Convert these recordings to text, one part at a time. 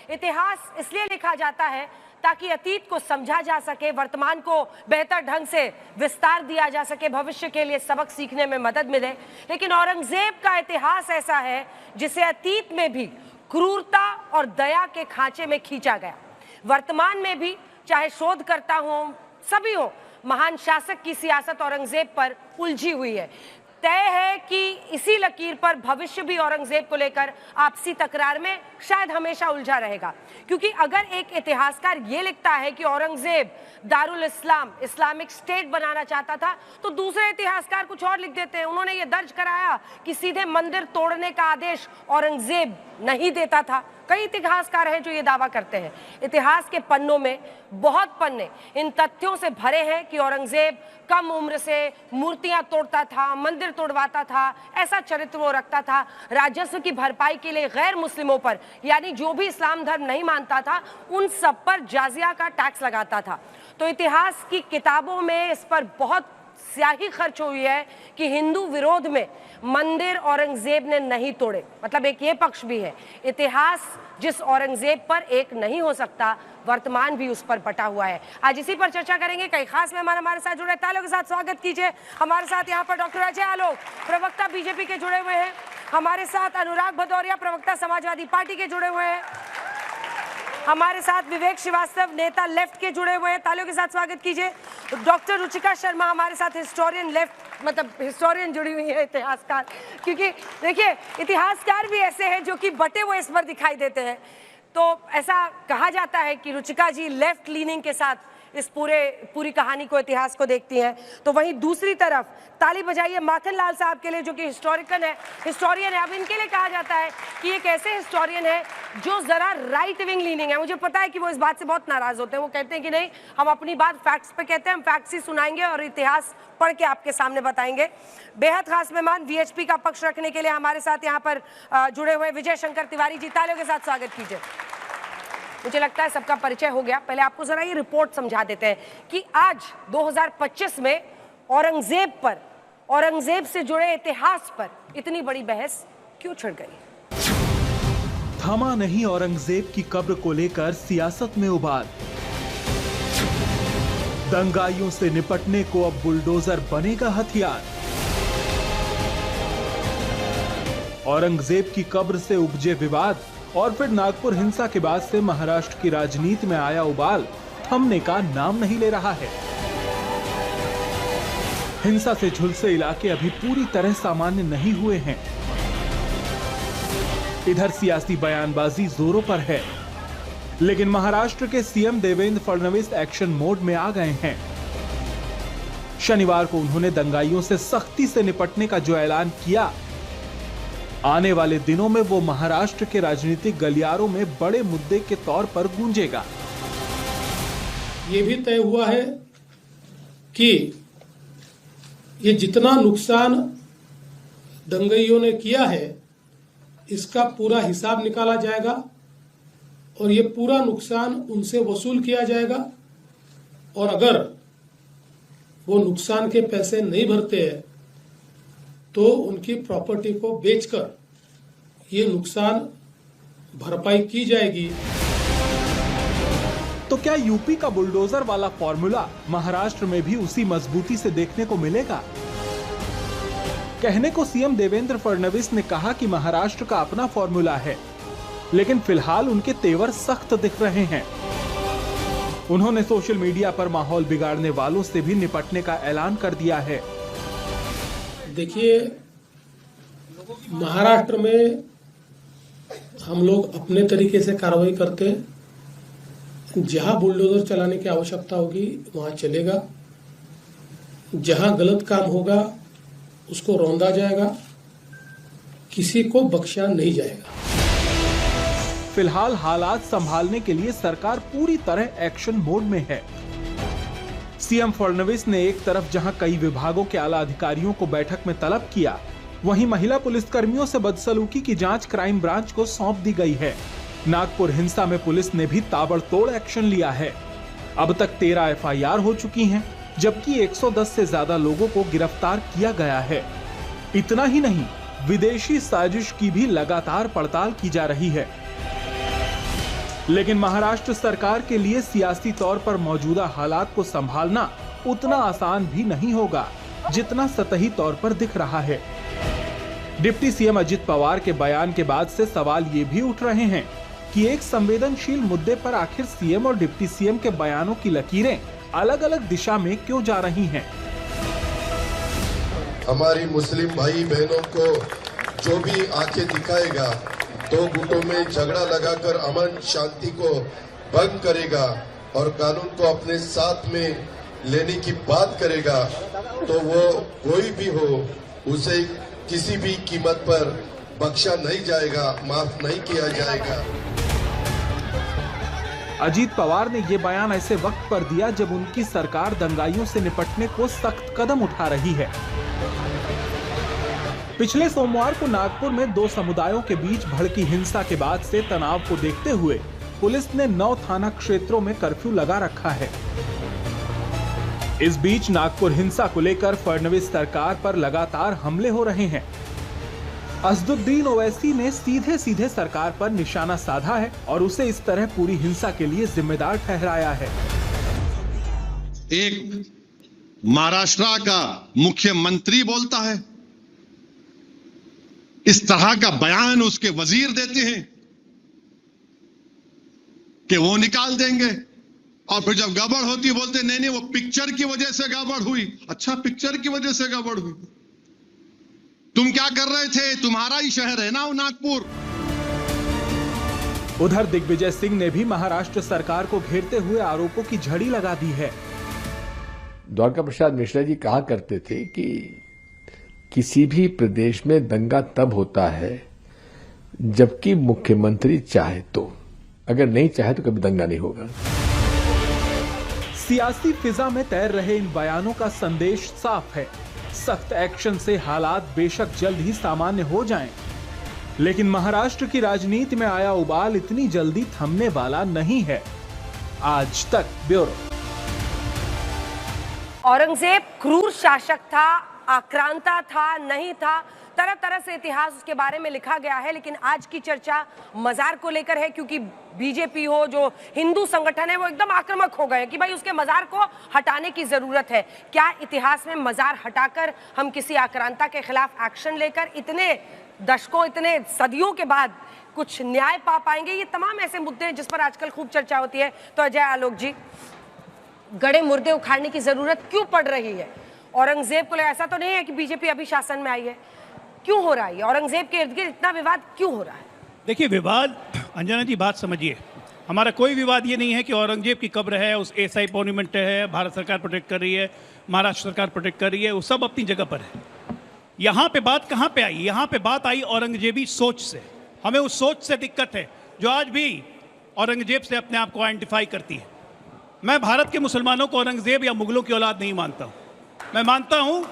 इतिहास इसलिए लिखा जाता है ताकि अतीत को समझा जा सके, वर्तमान को बेहतर ढंग से विस्तार दिया जा सके, भविष्य के लिए सबक सीखने में मदद मिले। लेकिन औरंगजेब का इतिहास ऐसा है जिसे अतीत में भी क्रूरता और दया के खांचे में खींचा गया। वर्तमान में भी चाहे शोधकर्ता हो, सभी हो, महान शासक की सियासत औरंगजेब पर उलझी हुई है। तय है कि इसी लकीर पर भविष्य भी औरंगजेब को लेकर आपसी तकरार में शायद हमेशा उलझा रहेगा। क्योंकि अगर एक इतिहासकार ये लिखता है कि औरंगजेब दारुल इस्लाम, इस्लामिक स्टेट बनाना चाहता था, तो दूसरे इतिहासकार कुछ और लिख देते हैं। उन्होंने ये दर्ज कराया कि सीधे मंदिर तोड़ने का आदेश औरंगजेब नहीं देता था। कई इतिहासकार हैं जो ये दावा करते हैं। इतिहास के पन्नों में बहुत पन्ने इन तथ्यों से भरे हैं कि औरंगजेब कम उम्र से मूर्तियां तोड़ता था, मंदिर तोड़वाता था, ऐसा चरित्र वो रखता था। राजस्व की भरपाई के लिए गैर मुस्लिमों पर, यानी जो भी इस्लाम धर्म नहीं मानता था, उन सब पर जाजिया का टैक्स लगाता था। तो इतिहास की किताबों में इस पर बहुत स्याही खर्च हुई है कि हिंदू विरोध में मंदिर औरंगजेब ने नहीं तोड़े। मतलब एक ये पक्ष भी है। इतिहास जिस औरंगजेब पर एक नहीं हो सकता, वर्तमान भी उस पर बटा हुआ है। आज इसी पर चर्चा करेंगे। कई खास मेहमान हमारे साथ जुड़े, तालियों के साथ स्वागत कीजिए। हमारे साथ यहाँ पर डॉक्टर अजय आलोक, प्रवक्ता बीजेपी के जुड़े हुए हैं। हमारे साथ अनुराग भदौरिया, प्रवक्ता समाजवादी पार्टी के जुड़े हुए हैं। हमारे साथ विवेक श्रीवास्तव, नेता लेफ्ट के जुड़े हुए हैं। तालियों के साथ स्वागत कीजिए। डॉक्टर रुचिका शर्मा हमारे साथ, हिस्टोरियन लेफ्ट, मतलब हिस्टोरियन जुड़ी हुई है, इतिहासकार। क्योंकि देखिए, इतिहासकार भी ऐसे हैं जो कि बटे हुए इस पर दिखाई देते हैं। तो ऐसा कहा जाता है कि रुचिका जी लेफ्ट लीनिंग के साथ इस पूरी कहानी को, इतिहास को देखती हैं। तो वहीं दूसरी तरफ ताली बजाइए माखन लाल साहब के लिए, जो कि हिस्टोरियन है। अब इनके लिए कहा जाता है कि एक ऐसे हिस्टोरियन है जो जरा राइट विंग लीनिंग है। मुझे पता है कि वो इस बात से बहुत नाराज होते हैं। वो कहते हैं कि नहीं, हम अपनी बात फैक्ट्स पे कहते हैं, हम फैक्ट्स ही सुनाएंगे और इतिहास पढ़ के आपके सामने बताएंगे। बेहद खास मेहमान वीएचपी का पक्ष रखने के लिए हमारे साथ यहाँ पर जुड़े हुए विजय शंकर तिवारी जी, तालियों के साथ स्वागत कीजिए। मुझे लगता है सबका परिचय हो गया। पहले आपको जरा ये रिपोर्ट समझा देते हैं कि आज 2025 में औरंगजेब पर, औरंगजेब से जुड़े इतिहास पर इतनी बड़ी बहस क्यों छिड़ गई। थमा नहीं औरंगजेब की कब्र को लेकर सियासत में उबाल। दंगाइयों से निपटने को अब बुलडोजर बनेगा हथियार। औरंगजेब की कब्र से उपजे विवाद और फिर नागपुर हिंसा के बाद से महाराष्ट्र की राजनीति में आया उबाल थमने का नाम नहीं ले रहा है। हिंसा से झुलसे इलाके अभी पूरी तरह सामान्य नहीं हुए हैं। इधर सियासी बयानबाजी जोरों पर है, लेकिन महाराष्ट्र के CM Devendra Fadnavis action mode में आ गए हैं। शनिवार को उन्होंने दंगाइयों से सख्ती से निपटने का जो ऐलान किया, आने वाले दिनों में वो महाराष्ट्र के राजनीतिक गलियारों में बड़े मुद्दे के तौर पर गूंजेगा। ये भी तय हुआ है कि ये जितना नुकसान दंगाइयों ने किया है, इसका पूरा हिसाब निकाला जाएगा और ये पूरा नुकसान उनसे वसूल किया जाएगा। और अगर वो नुकसान के पैसे नहीं भरते हैं तो उनकी प्रॉपर्टी को बेचकर ये नुकसान भरपाई की जाएगी। तो क्या यूपी का बुलडोजर वाला फॉर्मूला महाराष्ट्र में भी उसी मजबूती से देखने को मिलेगा? कहने को सीएम देवेंद्र फडणवीस ने कहा कि महाराष्ट्र का अपना फॉर्मूला है, लेकिन फिलहाल उनके तेवर सख्त दिख रहे हैं। उन्होंने सोशल मीडिया पर माहौल बिगाड़ने वालों से भी निपटने का ऐलान कर दिया है। देखिए, महाराष्ट्र में हम लोग अपने तरीके से कार्रवाई करते हैं। जहां बुलडोजर चलाने की आवश्यकता होगी वहां चलेगा। जहां गलत काम होगा उसको रौंदा जाएगा, किसी को बख्शा नहीं जाएगा। फिलहाल हालात संभालने के लिए सरकार पूरी तरह एक्शन मोड में है। सीएम फडणवीस ने एक तरफ जहां कई विभागों के आला अधिकारियों को बैठक में तलब किया, वहीं महिला पुलिसकर्मियों से बदसलूकी की जांच क्राइम ब्रांच को सौंप दी गई है। नागपुर हिंसा में पुलिस ने भी ताबड़तोड़ एक्शन लिया है। अब तक 13 एफआईआर हो चुकी हैं, जबकि 110 से ज्यादा लोगों को गिरफ्तार किया गया है। इतना ही नहीं, विदेशी साजिश की भी लगातार पड़ताल की जा रही है। लेकिन महाराष्ट्र सरकार के लिए सियासी तौर पर मौजूदा हालात को संभालना उतना आसान भी नहीं होगा जितना सतही तौर पर दिख रहा है। डिप्टी सीएम अजित पवार के बयान के बाद से सवाल ये भी उठ रहे हैं कि एक संवेदनशील मुद्दे पर आखिर सीएम और डिप्टी सीएम के बयानों की लकीरें अलग अलग दिशा में क्यों जा रही हैं? हमारी मुस्लिम भाई बहनों को जो भी आंखें दिखाएगा, दो गुटों में झगड़ा लगाकर अमन शांति को भंग करेगा और कानून को अपने साथ में लेने की बात करेगा, तो वो कोई भी हो उसे किसी भी कीमत पर बख्शा नहीं जाएगा, माफ नहीं किया जाएगा। अजीत पवार ने ये बयान ऐसे वक्त पर दिया जब उनकी सरकार दंगाइयों से निपटने को सख्त कदम उठा रही है। पिछले सोमवार को नागपुर में दो समुदायों के बीच भड़की हिंसा के बाद से तनाव को देखते हुए पुलिस ने 9 थाना क्षेत्रों में कर्फ्यू लगा रखा है। इस बीच नागपुर हिंसा को लेकर फडणवीस सरकार पर लगातार हमले हो रहे हैं। असदुद्दीन ओवैसी ने सीधे सीधे सरकार पर निशाना साधा है और उसे इस तरह पूरी हिंसा के लिए जिम्मेदार ठहराया है। एक महाराष्ट्र का मुख्यमंत्री बोलता है, इस तरह का बयान उसके वजीर देते हैं कि वो निकाल देंगे, और फिर जब गड़बड़ होती बोलते नहीं नहीं वो पिक्चर की वजह से गड़बड़ हुई। अच्छा, पिक्चर की वजह से गड़बड़ हुई? तुम क्या कर रहे थे? तुम्हारा ही शहर है ना नागपुर। उधर दिग्विजय सिंह ने भी महाराष्ट्र सरकार को घेरते हुए आरोपों की झड़ी लगा दी है। द्वारका प्रसाद मिश्रा जी कहा करते थे कि किसी भी प्रदेश में दंगा तब होता है जबकि मुख्यमंत्री चाहे तो, अगर नहीं चाहे तो कभी दंगा नहीं होगा। सियासी फिजा में तैर रहे इन बयानों का संदेश साफ है। सख्त एक्शन से हालात बेशक जल्द ही सामान्य हो जाएं, लेकिन महाराष्ट्र की राजनीति में आया उबाल इतनी जल्दी थमने वाला नहीं है। आज तक ब्यूरो। औरंगजेब क्रूर शासक था, आक्रांता था, नहीं था, तरह तरह से इतिहास उसके बारे में लिखा गया है। लेकिन आज की चर्चा मजार को लेकर है, क्योंकि बीजेपी हो, जो हिंदू संगठन है, वो एकदम आक्रामक हो गए कि भाई उसके मजार को हटाने की जरूरत है। क्या इतिहास में मजार हटाकर हम किसी आक्रांता के खिलाफ एक्शन लेकर इतने दशकों, इतने सदियों के बाद कुछ न्याय पा पाएंगे? ये तमाम ऐसे मुद्दे हैं जिस पर आजकल खूब चर्चा होती है। तो अजय आलोक जी, गड़े मुर्दे उखाड़ने की जरूरत क्यों पड़ रही है? औरंगजेब को ऐसा तो नहीं है कि बीजेपी अभी शासन में आई है, क्यों हो रहा है? औरंगजेब के इर्द गिर्द इतना विवाद क्यों हो रहा है? देखिए, विवाद, अंजना जी बात समझिए, हमारा कोई विवाद ये नहीं है कि औरंगजेब की कब्र है, उस एसआई मॉन्यूमेंट है, भारत सरकार प्रोटेक्ट कर रही है, महाराष्ट्र सरकार प्रोटेक्ट कर रही है, वो सब अपनी जगह पर है। यहाँ पे बात कहाँ पे आई? यहाँ पे बात आई औरंगजेबी सोच से। हमें उस सोच से दिक्कत है जो आज भी औरंगजेब से अपने आप को आइडेंटिफाई करती है। मैं भारत के मुसलमानों को औरंगजेब या मुगलों की औलाद नहीं मानता हूँ। मैं मानता हूँ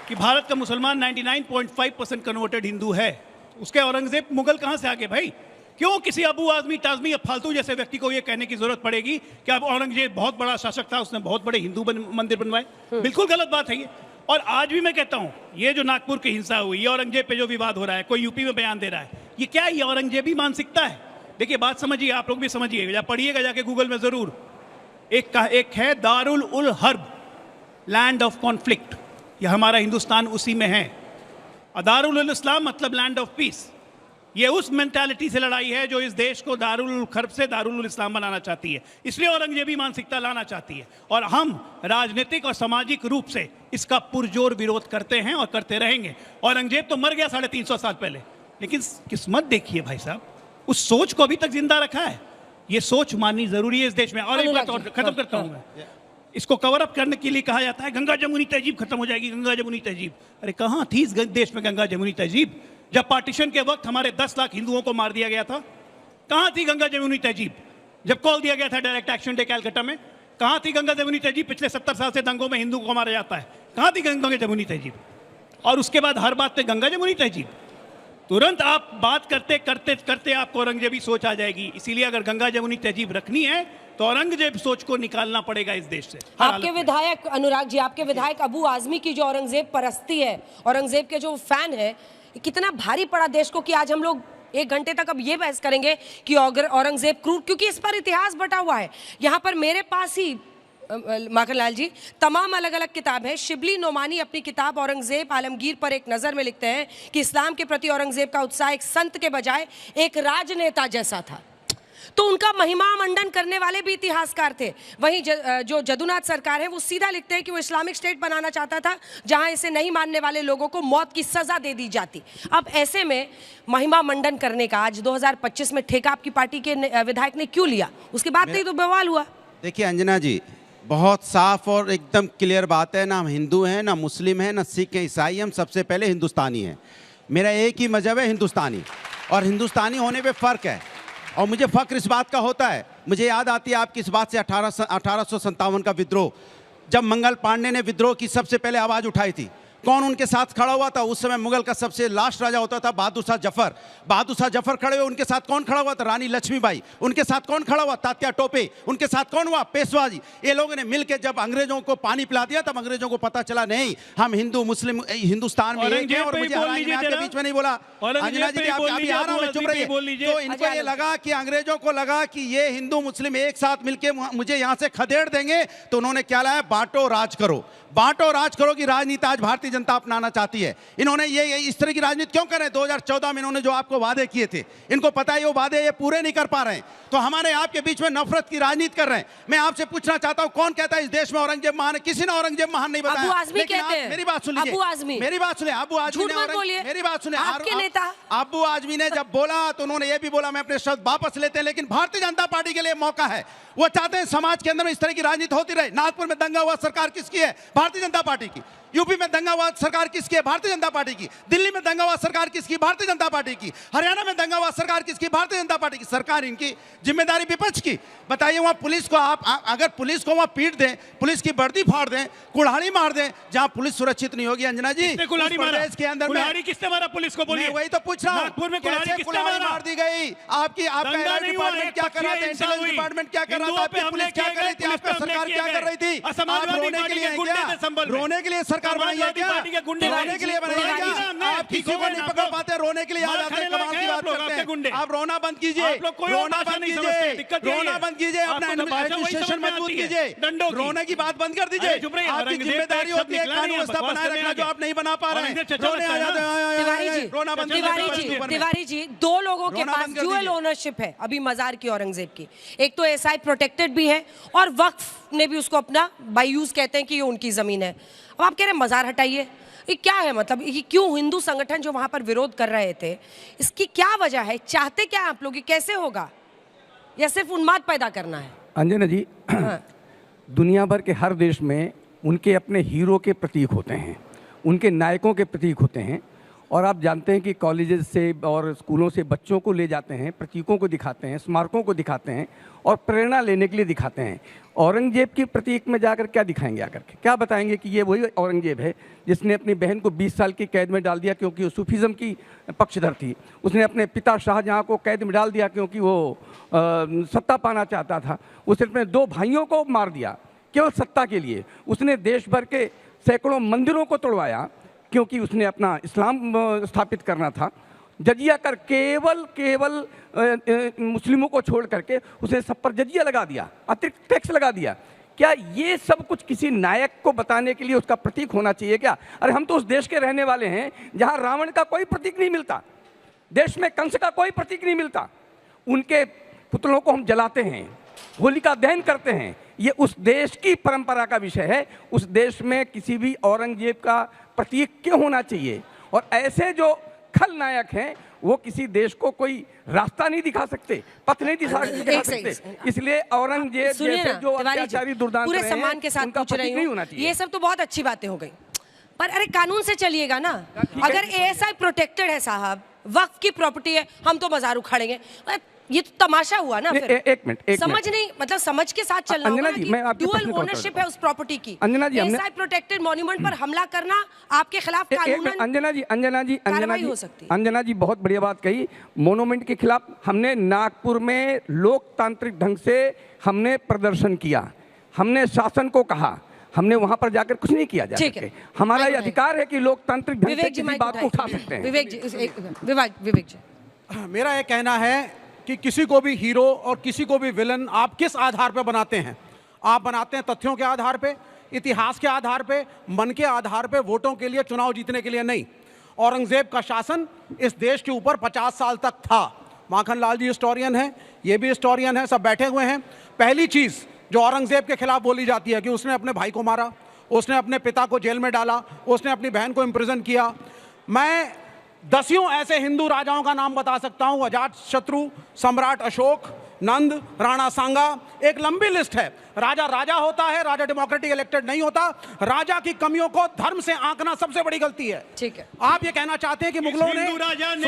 कि भारत का मुसलमान 99.5% कन्वर्टेड हिंदू है। उसके औरंगजेब मुगल कहाँ से आ गए भाई? क्यों किसी अबू आजमी ताजमी या फालतू जैसे व्यक्ति को ये कहने की जरूरत पड़ेगी कि अब औरंगजेब बहुत बड़ा शासक था, उसने बहुत बड़े हिंदू मंदिर बनवाए? बिल्कुल गलत बात है ये। और आज भी मैं कहता हूँ, ये जो नागपुर की हिंसा हुई, ये औरंगजेब पे जो विवाद हो रहा है, कोई यूपी में बयान दे रहा है, ये क्या है? ये औरंगजेबी मानसिकता है। देखिए, बात समझिए, आप लोग भी समझिएगा, या पढ़िएगा जाके गूगल में जरूर। एक है Darul ul Harb, land of conflict. यह हमारा हिंदुस्तान उसी में है। दारुल उल इस्लाम मतलब लैंड ऑफ पीस। ये उस मेंटालिटी से लड़ाई है जो इस देश को दारुल उल हर्ब से दारुल उल इस्लाम बनाना चाहती है। इसलिए औरंगजेबी मानसिकता लाना चाहती है, और हम राजनीतिक और सामाजिक रूप से इसका पुरजोर विरोध करते हैं और करते रहेंगे। औरंगजेब तो मर गया 350 साल पहले, लेकिन किस्मत देखिए भाई साहब, उस सोच को अभी तक जिंदा रखा है। ये सोच माननी जरूरी है इस देश में। और एक बात और खत्म करता हूं मैं, इसको कवर अप करने के लिए कहा जाता है गंगा जमुनी तहजीब खत्म हो जाएगी, गंगा जमुनी तहजीब। अरे कहां थी इस देश में गंगा जमुनी तहजीब? जब पार्टीशन के वक्त हमारे 10 लाख हिंदुओं को मार दिया गया था, कहां थी गंगा जमुनी तहजीब? जब कॉल दिया गया था डायरेक्ट एक्शन डे कैलकाटा में, कहां थी गंगा जमुनी तहजीब? पिछले 70 साल से दंगों में हिंदू को मारा जाता है, कहां थी गंगा जमुनी तहजीब? और उसके बाद हर बात पे गंगा जमुनी तहजीब। तुरंत आप बात करते करते करते आपको औरंगजेबी सोच आ जाएगी। इसीलिए अगर गंगा जमुनी तहजीब रखनी है तो औरंगजेब सोच को निकालना पड़ेगा इस देश से। आपके विधायक अनुराग जी, आपके विधायक अबू आजमी की जो औरंगजेब परस्ती है, औरंगजेब के जो फैन है, कितना भारी पड़ा देश को कि आज हम लोग 1 घंटे तक अब ये बहस करेंगे कि औरंगजेब क्रूर, क्योंकि इस पर इतिहास बटा हुआ है। यहाँ पर मेरे पास ही माखनलाल जी तमाम अलग अलग किताब है। शिबली नोमानी अपनी किताब औरंगजेब आलमगीर पर एक नज़र में लिखते हैं कि इस्लाम के प्रति औरंगजेब का उत्साह एक संत के बजाय एक राजनेता जैसा था। तो उनका महिमा मंडन करने वाले भी इतिहासकार थे। वहीं जो जदुनाथ सरकार है वो सीधा लिखते हैं कि वो इस्लामिक स्टेट बनाना चाहता था जहां इसे नहीं मानने वाले लोगों को मौत की सजा दे दी जाती। अब ऐसे में महिमा मंडन करने का आज 2025 में ठेका आपकी पार्टी के विधायक ने क्यों लिया? उसके बाद नहीं तो बवाल हुआ। देखिए अंजना जी, बहुत साफ और एकदम क्लियर बात है, ना हम हिंदू हैं, ना मुस्लिम हैं, ना सिख हैं, ईसाई, हम सबसे पहले हिंदुस्तानी हैं। मेरा एक ही मजहब है, हिंदुस्तानी, और हिंदुस्तानी होने पे फ़र्क है। और मुझे फ़ख्र इस बात का होता है, मुझे याद आती है आपकी इस बात से 1857 का विद्रोह, जब मंगल पांडे ने विद्रोह की सबसे पहले आवाज़ उठाई थी। कौन उनके साथ खड़ा हुआ था? उस समय मुगल का सबसे लास्ट राजा होता था बहादुर शाह जफर। बहादुर शाह जफर खड़े हुए, उनके साथ कौन खड़ा हुआ था? रानी लक्ष्मीबाई। उनके साथ कौन खड़ा हुआ? तात्या टोपे। उनके साथ कौन हुआ? पेशवा जी। ये लोगों ने मिलकर जब अंग्रेजों को पानी पिला दिया, तब अंग्रेजों को पता चला नहीं हम हिंदू मुस्लिम हिंदुस्तान में एक हैं। और मुझे आपके बीच में नहीं बोला अंजना जी, अभी आ रहा हूं, चुप रहिए। तो इनको ये लगा कि अंग्रेजों को लगा कि ये हिंदू मुस्लिम एक साथ मिलकर मुझे यहाँ से खदेड़ देंगे, तो उन्होंने क्या लाया? बांटो राज करो। बांटो राज करो की राजनीति आज भारतीय जनता अपनाना चाहती है। इन्होंने ये इस तरह की राजनीति क्यों कर रहे हैं? 2014 में इन्होंने जो आपको वादे किए थे, इनको पता है वो वादे ये पूरे नहीं कर पा रहे हैं, तो हमारे आपके बीच में नफरत की राजनीति कर रहे हैं। मैं आपसे पूछना चाहता हूं, कौन कहता है इस देश में औरंगजेब महान है? किसी ने औरंगजेब महान नहीं बताया। अबू आजमी कहते हैं। मेरी बात सुन लीजिए, मेरी बात सुनिए। अबू आजमी ने, मेरी बात सुनिए, आपके नेता अबू आजमी ने जब बोला तो उन्होंने ये भी बोला मैं अपने शब्द वापस लेते हैं, लेकिन भारतीय जनता पार्टी के लिए मौका है। वो चाहते हैं समाज के अंदर में इस तरह की राजनीति होती रहे। नागपुर में दंगा हुआ, सरकार किसकी है? भारतीय जनता पार्टी की। यूपी में दंगा हुआ, सरकार किसकी है? भारतीय जनता पार्टी की। दिल्ली में दंगा हुआ, सरकार किसकी? भारतीय जनता पार्टी की। हरियाणा में दंगा हुआ, सरकार किसकी? भारतीय जनता पार्टी की। सरकार इनकी, जिम्मेदारी विपक्ष की। बताइए, वहां पुलिस को आप अगर पुलिस को वहां पीट दें, पुलिस की वर्दी फाड़ दें, कुल्हाड़ी मार दें, जहां पुलिस सुरक्षित नहीं होगी अंजना जी, कुल्हाड़ी मारा के अंदर कुल्हाड़ी किसने मारा? पुलिस को बोलिए। वही तो पूछ रहा हूं, नागपुर में कुल्हाड़ी मार दी गई? आपका डिपार्टमेंट क्या कर रहा था? इंटेलिजेंस डिपार्टमेंट क्या कर रहा था? आपकी पुलिस क्या कर रही थी? आपका सरकार क्या कर रही थी? रोने के लिए क्या? रोने के लिए सरकार बनाई है क्या? रोने के लिए बनाई क्या? आप किसी को नहीं पकड़ पाते, रोने के लिए आ जाते हैं। कमाल की बात करते हैं। आप रोना बंद कीजिए, रोना बंद कीजिए, रोना बंद कीजिए, अपना एडमिनिस्ट्रेशन मजबूत कीजिए, रोने की बात बंद कर दीजिए। आपकी जिम्मेदारी होती है कानून व्यवस्था बनाए रखना, जो आप नहीं बना पा रहे हैं। रोने आ जाते हैं। रोना बंद कीजिए। तिवारी जी, 2 लोगों के पास ड्यूअल ओनरशिप है अभी मजार की औरंगजेब की। एक तो एसआई प्रोटेक्टेड भी है और वक्फ ने भी उसको अपना बाय यूज कहते हैं कि ये उनकी जमीन है। अब आप कह रहे हैं मजार हटाइए, ये क्या है? मतलब ये क्यों हिंदू संगठन जो वहां पर विरोध कर रहे थे, इसकी क्या वजह है? चाहते क्या आप लोग? कैसे होगा? या सिर्फ उन्माद पैदा करना है? अंजना जी, दुनिया भर के हर देश में उनके अपने हीरो के प्रतीक होते हैं, उनके नायकों के प्रतीक होते हैं। और आप जानते हैं कि कॉलेजेस से और स्कूलों से बच्चों को ले जाते हैं, प्रतीकों को दिखाते हैं, स्मारकों को दिखाते हैं और प्रेरणा लेने के लिए दिखाते हैं। औरंगजेब की प्रतीक में जाकर क्या दिखाएंगे? आकर के क्या बताएंगे कि ये वही औरंगजेब है जिसने अपनी बहन को 20 साल की कैद में डाल दिया क्योंकि वो सूफीज़म की पक्षधर थी। उसने अपने पिता शाहजहाँ को कैद में डाल दिया क्योंकि वो सत्ता पाना चाहता था। उसने अपने 2 भाइयों को मार दिया केवल सत्ता के लिए। उसने देश भर के सैकड़ों मंदिरों को तोड़वाया क्योंकि उसने अपना इस्लाम स्थापित करना था। जजिया कर केवल मुस्लिमों को छोड़ करके उसने सब पर जजिया लगा दिया, अतिरिक्त टैक्स लगा दिया। क्या ये सब कुछ किसी नायक को बताने के लिए उसका प्रतीक होना चाहिए क्या? अरे हम तो उस देश के रहने वाले हैं जहां रावण का कोई प्रतीक नहीं मिलता, देश में कंस का कोई प्रतीक नहीं मिलता। उनके पुतलों को हम जलाते हैं, होलिका दहन करते हैं। ये उस देश की परंपरा का विषय है। उस देश में किसी भी औरंगजेब का प्रतीक क्यों होना चाहिए? और ऐसे जो खलनायक हैं वो किसी देश को कोई रास्ता नहीं दिखा सकते, पथ नहीं दिखा सकते। इसलिए औरंगजेब जैसे जो अत्याचारी दुर्दांत पूरे सम्मान के साथ पूछ रही हूं, ये सब तो बहुत अच्छी बातें हो गई, पर अरे कानून से चलिएगा ना। अगर एएसआई प्रोटेक्टेड है साहब, वक्फ की प्रॉपर्टी है, हम तो मजार उखाड़ेंगे, ये तो तमाशा हुआ ना। फिर एक मिनट समझ नहीं, मतलब समझ के साथ चलना होगा ना कि डुअल ओनरशिप है उस प्रॉपर्टी की। एएसआई प्रोटेक्टेड मॉन्यूमेंट पर हमला करना आपके खिलाफ कानूनन अंजना जी बहुत बढ़िया बात कही। मोन्यूमेंट के खिलाफ हमने नागपुर में लोकतांत्रिक ढंग से हमने प्रदर्शन किया, हमने शासन को कहा, हमने वहां पर जाकर कुछ नहीं किया जा सके। हमारा ये अधिकार है कि लोकतांत्रिक ढंग से किसी बात को उठा सकते हैं। विवेक जी मेरा ये कहना है कि किसी को भी हीरो और किसी को भी विलन आप किस आधार पर बनाते हैं? आप बनाते हैं तथ्यों के आधार पे, इतिहास के आधार पे, मन के आधार पे, वोटों के लिए, चुनाव जीतने के लिए नहीं। औरंगजेब का शासन इस देश के ऊपर 50 साल तक था। माखन लाल जी हिस्टोरियन है, ये भी हिस्टोरियन है, सब बैठे हुए हैं। पहली चीज़ जो औरंगजेब के खिलाफ बोली जाती है कि उसने अपने भाई को मारा, उसने अपने पिता को जेल में डाला, उसने अपनी बहन को इम्प्रिजन किया। मैं दसियों ऐसे हिंदू राजाओं का नाम बता सकता हूं, अजातशत्रु, सम्राट अशोक, नंद, राणा सांगा, एक लंबी लिस्ट है। राजा राजा होता है, राजा डेमोक्रेटिक इलेक्टेड नहीं होता। राजा की कमियों को धर्म से आंकना सबसे बड़ी गलती है। ठीक है, आप ये कहना चाहते हैं कि मुगलों ने हिंदू राजा ने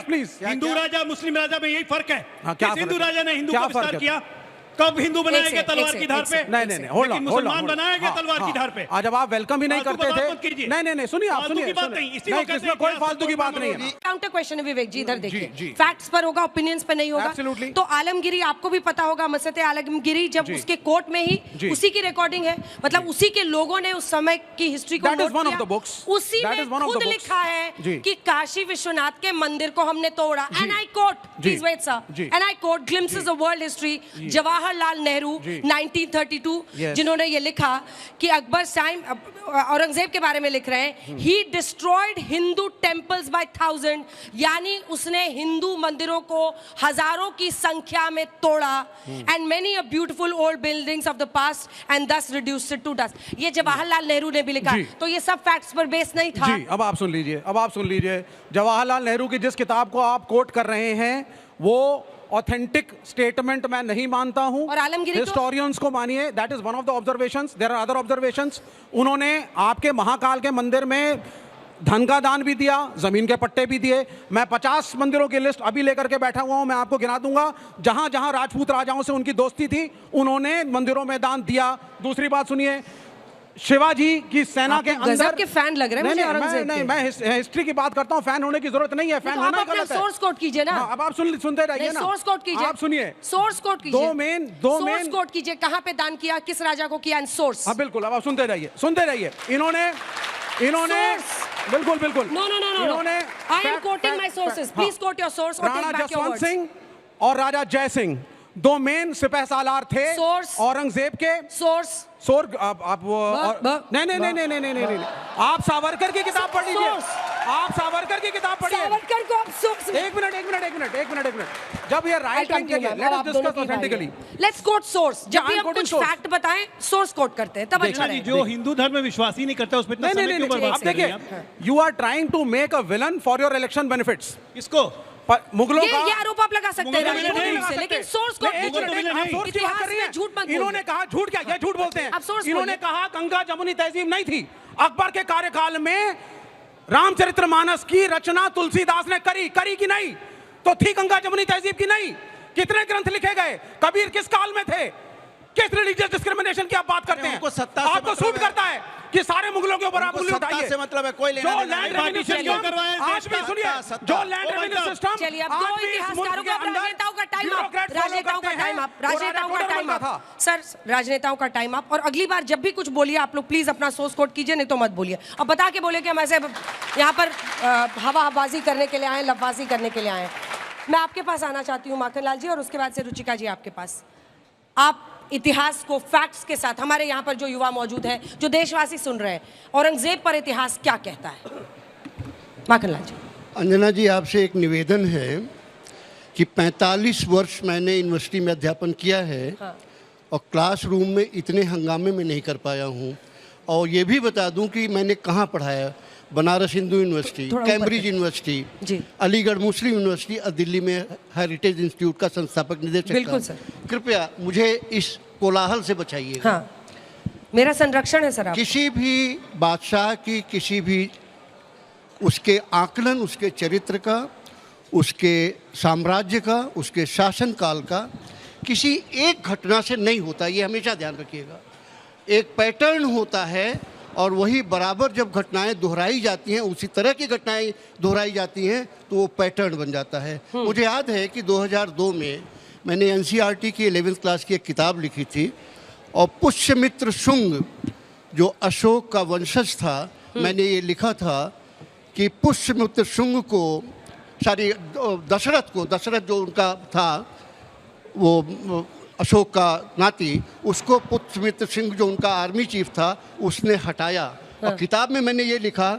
प्लीज हिंदू राजा मुस्लिम राजा में यही फर्क है। क्या हिंदू राजा ने हिंदू का विस्तार किया, कब हिंदू बनाए गए तलवार की धार पे? नहीं, होल्ड ऑन, मुसलमान बनाए गए तलवार की धार पे। आज जब आप वेलकम ही नहीं करते थे। नहीं, सुनिए आप, सुनिए, इसमें कोई फालतू की बात नहीं है। काउंटर क्वेश्चन है विवेक जी, इधर देखिए, फैक्ट्स पर होगा, ओपिनियंस पर नहीं होगा। तो आलमगिरी आपको भी पता होगा, मसरत आलमगिरी जब उसके कोर्ट में ही उसी की रिकॉर्डिंग है, मतलब उसी के लोगों ने उस समय की हिस्ट्री को नोट किया, उसी में खुद लिखा है कि काशी विश्वनाथ के मंदिर को हमने तोड़ा। And I quote, please wait sir, and I quote, Glimpses of World History, Jawaharlal Nehru 1932, जिन्होंने ये लिखा कि अकबर टाइम, औरंगजेब के बारे में लिख रहे हैं, ही डिस्ट्रॉयड हिंदू टेम्पल्स बाय 1000, यानी उसने हिंदू मंदिरों को हजारों की संख्या में तोड़ा। And many a beautiful old buildings of the past and दस रिड्यूस्ड इट टू डस्ट। ये जवाहरलाल नेहरू ने भी लिखा, तो ये सब फैक्ट्स पर बेस नहीं था। जी, अब आप सुन लीजिए, जवाहरलाल नेहरू की जिस किताब को आप कोट कर रहे हैं वो ऑथेंटिक स्टेटमेंट मैं नहीं मानता हूं। और आलमगिरी हिस्टोरियंस को मानिए, that is one of the observations, there are other observations. उन्होंने आपके महाकाल के मंदिर में धन का दान भी दिया, जमीन के पट्टे भी दिए। मैं 50 मंदिरों की लिस्ट अभी लेकर के बैठा हुआ हूं, मैं आपको गिना दूंगा जहां जहां राजपूत राजाओं से उनकी दोस्ती थी, उन्होंने मंदिरों में दान दिया। दूसरी बात सुनिए, शिवाजी की सेना के अंदर के फैन लग रहे हैं मुझे औरंगजेब के। मैं हिस्ट्री की बात करता हूं, फैन होने की जरूरत नहीं है, फैन होना गलत है। सोर्स कोड कीजिए ना। अब आप सुनते रहिए ना, सोर्स कोड कीजिए, आप सुनिए, सोर्स कोड कीजिए, दो मेन सोर्स कोड कीजिए, कहां पे दान किया, किस राजा को किया, एंड सोर्स। हां बिल्कुल, अब आप सुनते रहिए। इन्होंने बिल्कुल नो इन्होंने, I am quoting my sources, please quote your source और take back your words. Rana Jaswant Singh और राजा जय सिंह दो मेन सिपह सालार थे औरंगजेब के। आप नहीं, आप सावरकर की किताब पढ़ लीजिए, आप सावरकर की किताब पढ़िए। सावरकर को आप सोर्स, एक मिनट, जब ये राइट टाइम के लिए let's discuss authentically, let's quote source. जब भी हम कुछ फैक्ट बताएं, सोर्स कोट करते हैं, तब अच्छा रहेगा। जो हिंदू धर्म में विश्वास ही नहीं करता उस पे इतना समय क्यों बर्बाद कर रहे हैं आप? You are trying to make a villain for your election benefits. इसको मुगलों का ये आरोप आप लगा सकते हैं, लेकिन सोर्स कोड इतिहास में झूठ मत बोलिए। इन्होंने कहा, झूठ क्या, ये झूठ बोलते हैं। इन्होंने कहा गंगा जमुनी तहजीब नहीं थी। अकबर के कार्यकाल में रामचरितमानस की रचना तुलसीदास ने करी कि नहीं? तो थी गंगा जमुनी तहजीब की नहीं? कितने ग्रंथ लिखे गए? कबीर किस काल में थे? किस रिलीजियस डिस्क्रिमिनेशन की आप बात करते हैं? आपको सूट करता है कि सारे मुगलों के ऊपर आप उंगली उठाइए। से मतलब है कोई लेना जो लैंड रेवेन्यू सिस्टम आज भी सुनिए, जो लैंड रेवेन्यू सिस्टम, चलिए अब दो इतिहासकारों का, राजनेताओं का टाइम अप, राजनेताओं का टाइम अप सर, राजनेताओं का टाइम अप। और अगली बार जब भी कुछ बोलिए आप लोग प्लीज अपना सोर्स कोड कीजिए, नहीं तो मत बोलिए। अब बता के बोले कि हम ऐसे यहाँ पर हवाबाजी करने के लिए आए, लफबाजी करने के लिए आए। मैं आपके पास आना चाहती हूँ माखन लाल जी, और उसके बाद से रुचिका जी आपके पास। आप इतिहास को फैक्ट्स के साथ, हमारे यहाँ पर जो युवा मौजूद है, जो देशवासी सुन रहे हैं, औरंगजेब पर इतिहास क्या कहता है? माखन लाल जी। अंजना जी, आपसे एक निवेदन है कि 45 वर्ष मैंने यूनिवर्सिटी में अध्यापन किया है। हाँ। और क्लासरूम में इतने हंगामे में नहीं कर पाया हूँ। और ये भी बता दूं कि मैंने कहाँ पढ़ाया, Banaras Hindu university, Cambridge university, Aligarh Muslim university और दिल्ली में हेरिटेज इंस्टीट्यूट का संस्थापक निदेशक। बिल्कुल सर। कृपया मुझे इस कोलाहल से बचाइए। हाँ, मेरा संरक्षण है सर। आप किसी भी बादशाह की, किसी भी उसके आकलन, उसके चरित्र का, उसके साम्राज्य का, उसके शासनकाल का किसी एक घटना से नहीं होता, ये हमेशा ध्यान रखिएगा। एक पैटर्न होता है और वही बराबर जब घटनाएं दोहराई जाती हैं, उसी तरह की घटनाएं दोहराई जाती हैं तो वो पैटर्न बन जाता है। मुझे याद है कि 2002 में मैंने एनसीईआरटी की 11th क्लास की एक किताब लिखी थी और पुष्यमित्र शुंग जो अशोक का वंशज था, मैंने ये लिखा था कि पुष्यमित्र शुंग को दशरथ जो उनका था, वो अशोक का नाती, उसको पुष्यमित्र सिंह जो उनका आर्मी चीफ था उसने हटाया। और किताब में मैंने ये लिखा,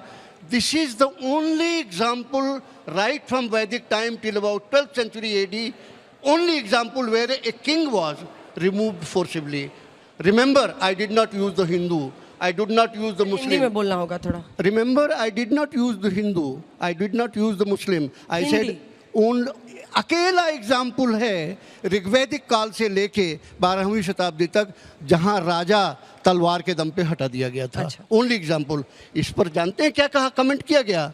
this is the only example right from Vedic time till about 12th century AD, only example where a king was removed forcibly. Remember, I did not use the Hindu, I did not use the Muslim. Hindi में बोलना होगा थोड़ा। Remember, I did not use the Hindu, I did not use the Muslim. I said only अकेला example है ऋग्वैदिक काल से लेके 12वीं शताब्दी तक जहां राजा तलवार के दम पे हटा दिया गया था। Only example. इस पर जानते हैं क्या कहा, कमेंट किया गया?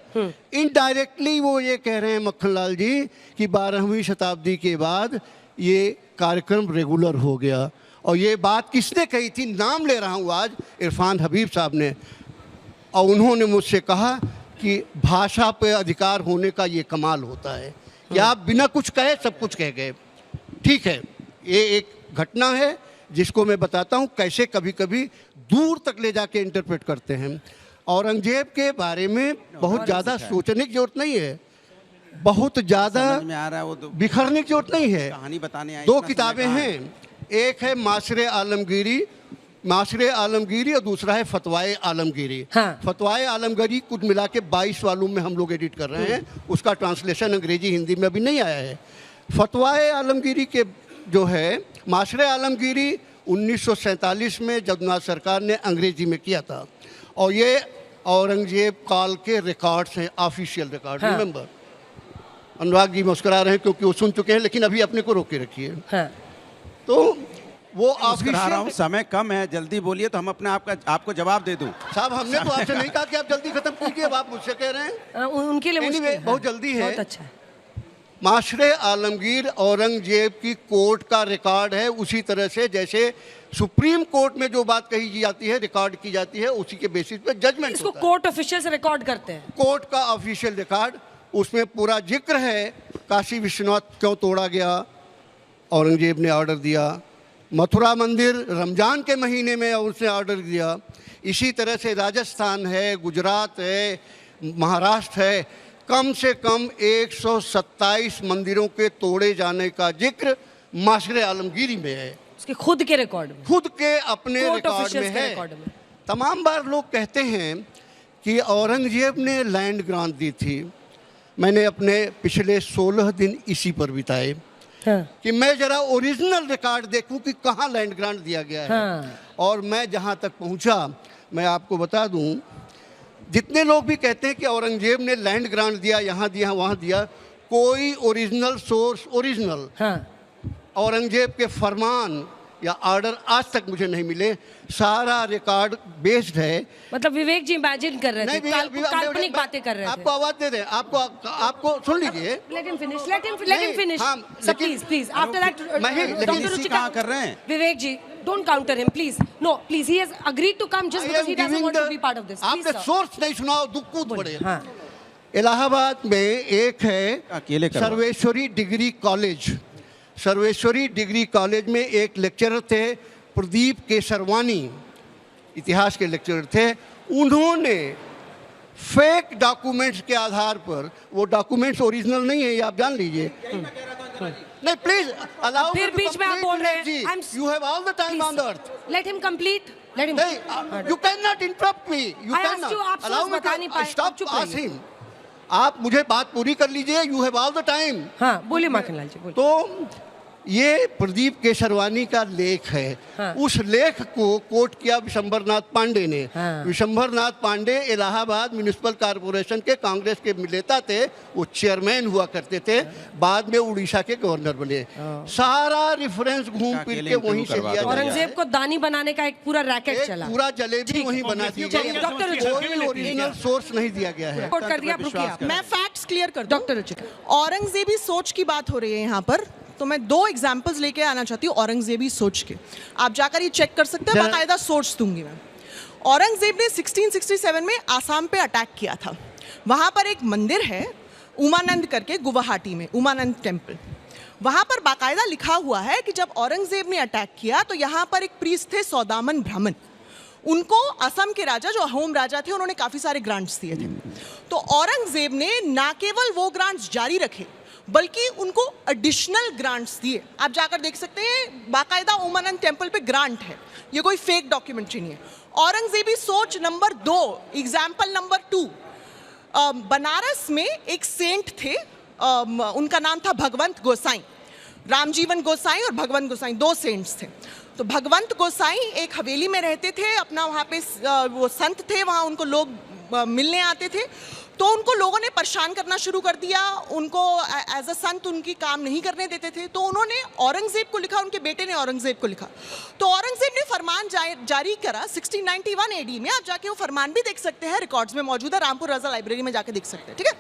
इनडायरेक्टली वो ये कह रहे हैं मक्खनलाल जी कि 12वीं शताब्दी के बाद ये कार्यक्रम रेगुलर हो गया। और ये बात किसने कही थी? नाम ले रहा हूँ आज, इरफान हबीब साहब ने। और उन्होंने मुझसे कहा कि भाषा पे अधिकार होने का ये कमाल होता है कि आप बिना कुछ कहे सब कुछ कह गए। ठीक है, ये एक घटना है जिसको मैं बताता हूँ कैसे कभी कभी दूर तक ले जाके इंटरप्रेट करते हैं। औरंगजेब के बारे में बहुत ज़्यादा सोचने की जरूरत नहीं है, बहुत ज़्यादा बिखरने की जरूरत नहीं है। कहानी बताने आई, 2 किताबें हैं, एक है माशरे आलमगीरी और दूसरा है फतवाए आलमगीरी। फतवाए आलमगीरी कुछ मिला के 22 वॉल्यूम में हम लोग एडिट कर रहे हैं, उसका ट्रांसलेशन अंग्रेजी हिंदी में अभी नहीं आया है। फतवाए आलमगीरी के जो है, माशरे आलमगीरी 1947 में जगन्नाथ सरकार ने अंग्रेजी में किया था। और ये औरंगजेब काल के रिकॉर्ड्स हैं, official record. Remember, Anurag ji मुस्कुरा रहे हैं क्योंकि वो सुन चुके हैं, लेकिन अभी अपने को रोके रखिए। तो वो ऑफिशियल, समय कम है, जल्दी बोलिए तो हम अपने आपको जवाब दे दूं। साहब, हमने तो आपसे नहीं कहा कि आप जल्दी खत्म कीजिए, अब आप मुझसे कह रहे हैं। उनके लिए बहुत जल्दी है। बहुत अच्छा है। माशरे आलमगीर औरंगजेब की कोर्ट का रिकॉर्ड है, उसी तरह से जैसे सुप्रीम कोर्ट में जो बात कही जाती है, रिकॉर्ड की जाती है, उसी के बेसिस पे जजमेंट इसको कोर्ट ऑफिशियल से रिकॉर्ड करते हैं। कोर्ट का ऑफिशियल रिकॉर्ड, उसमें पूरा जिक्र है काशी विश्वनाथ क्यों तोड़ा गया, औरंगजेब ने ऑर्डर दिया। मथुरा मंदिर रमजान के महीने में उसने ऑर्डर दिया। इसी तरह से राजस्थान है, गुजरात है, महाराष्ट्र है, कम से कम 127 मंदिरों के तोड़े जाने का जिक्र माशरे आलमगीरी में है, उसके खुद के रिकॉर्ड में, खुद के अपने रिकॉर्ड में है। तमाम बार लोग कहते हैं कि औरंगजेब ने लैंड ग्रांट दी थी। मैंने अपने पिछले 16 दिन इसी पर बिताए कि मैं जरा ओरिजिनल रिकॉर्ड देखूं कि कहाँ लैंड ग्रांट दिया गया है। और मैं जहाँ तक पहुँचा, मैं आपको बता दूं, जितने लोग भी कहते हैं कि औरंगजेब ने लैंड ग्रांट दिया, यहाँ दिया वहाँ दिया, कोई ओरिजिनल सोर्स, ओरिजिनल औरंगजेब के फरमान या ऑर्डर आज तक मुझे नहीं मिले। सारा रिकॉर्ड बेस्ड है। मतलब विवेक जी इमेजिन कर रहे थे, काल्पनिक बातें कर रहे थे। आपको आवाज दे दें, आपको सुन लीजिए। Let him finish. So please, after that, Dr. Ruchika कर रहे हैं। विवेक जी, don't counter him, please. No, please, he has agreed to come just because he doesn't want to be part of this. आपने सोर्स नहीं सुना, दुख कूद पड़े। इलाहाबाद में एक है Sarveshwari degree college. Sarveshwari degree college में एक लेक्चरर थे प्रदीप केसरवानी, इतिहास के लेक्चरर थे। उन्होंने फेक डॉक्यूमेंट्स के आधार पर, वो डॉक्यूमेंट्स ओरिजिनल नहीं है, ये आप जान लीजिए। नहीं, प्लीज अलाउ, फिर बीच में आप बोल रहे हैं। You have all the time on the earth. Let him complete. You can not interrupt me, you can not allow me to stop asking. आप मुझे बात पूरी कर लीजिए, you have all the time. हाँ, बोलिए माखनलाल जी, बोलिए। तो ये प्रदीप केसरवानी का लेख है। उस लेख को कोट किया विशंभरनाथ पांडे ने। विशंभरनाथ पांडे इलाहाबाद म्युनिसिपल कॉर्पोरेशन के कांग्रेस के नेता थे, वो चेयरमैन हुआ करते थे, बाद में उड़ीसा के गवर्नर बने। सारा रेफरेंस घूम फिर के वहीं से लिया। औरंगजेब को दानी बनाने का एक पूरा रैकेट चला, पूरा जलेबी वहीं बना दी गई। कोई ओरिजिनल सोर्स नहीं दिया गया है। मैं फैक्ट्स क्लियर कर दूं। डॉक्टर रुचिका, औरंगजेबी सोच की बात हो रही है यहाँ पर, तो मैं 2 एग्जाम्पल्स लेके आना चाहती हूँ औरंगजेबी सोच के। आप जाकर ये चेक कर सकते हैं, बाकायदा सोच दूंगी मैं। औरंगजेब ने 1667 में आसाम पे अटैक किया था। वहाँ पर एक मंदिर है उमानंद करके, गुवाहाटी में उमानंद टेम्पल। वहाँ पर बाकायदा लिखा हुआ है कि जब औरंगजेब ने अटैक किया तो यहाँ पर एक प्रीस्ट थे सौदामन ब्राह्मण। उनको असम के राजा, जो अहोम राजा थे, उन्होंने काफी सारे ग्रांट्स दिए थे। तो औरंगजेब ने ना केवल वो ग्रांट्स जारी रखे बल्कि उनको एडिशनल ग्रांट्स दिए। आप जाकर देख सकते हैं, बाकायदा उमानंद टेम्पल पे ग्रांट है, ये कोई फेक डॉक्यूमेंट्री नहीं है। औरंगजेबी सोच नंबर 2, एग्जाम्पल नंबर 2, बनारस में एक सेंट थे, उनका नाम था भगवंत गोसाई। रामजीवन गोसाई और भगवंत गोसाई 2 सेंट्स थे। तो भगवंत गोसाई एक हवेली में रहते थे, अपना वहाँ पे वो संत थे, वहाँ उनको लोग मिलने आते थे। तो उनको लोगों ने परेशान करना शुरू कर दिया, उनको एज अ संत उनकी काम नहीं करने देते थे। तो उन्होंने औरंगजेब को लिखा, उनके बेटे ने औरंगजेब को लिखा। तो औरंगजेब ने फरमान जारी करा 1691 एडी में। आप जाके वो फरमान भी देख सकते हैं, रिकॉर्ड्स में मौजूद है, रामपुर रजा लाइब्रेरी में जाके देख सकते हैं, ठीक है।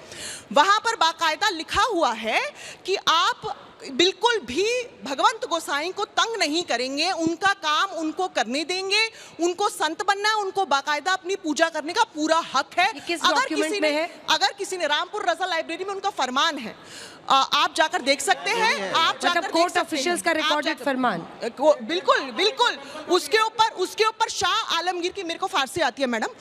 वहां पर बाकायदा लिखा हुआ है कि आप बिल्कुल भी भगवंत गोसाई को तंग नहीं करेंगे, उनका काम उनको करने देंगे, उनको संत बनना है, उनको बाकायदा अपनी पूजा करने का पूरा हक है। अगर किसी ने रामपुर रजा लाइब्रेरी में उनका फरमान है, आप जाकर देख सकते हैं, आप जाकर कोर्ट ऑफिशियल्स का रिकॉर्डेड फरमान, बिल्कुल बिल्कुल। उसके ऊपर शाह आलमगीर की, मेरे को फारसी आती है मैडम,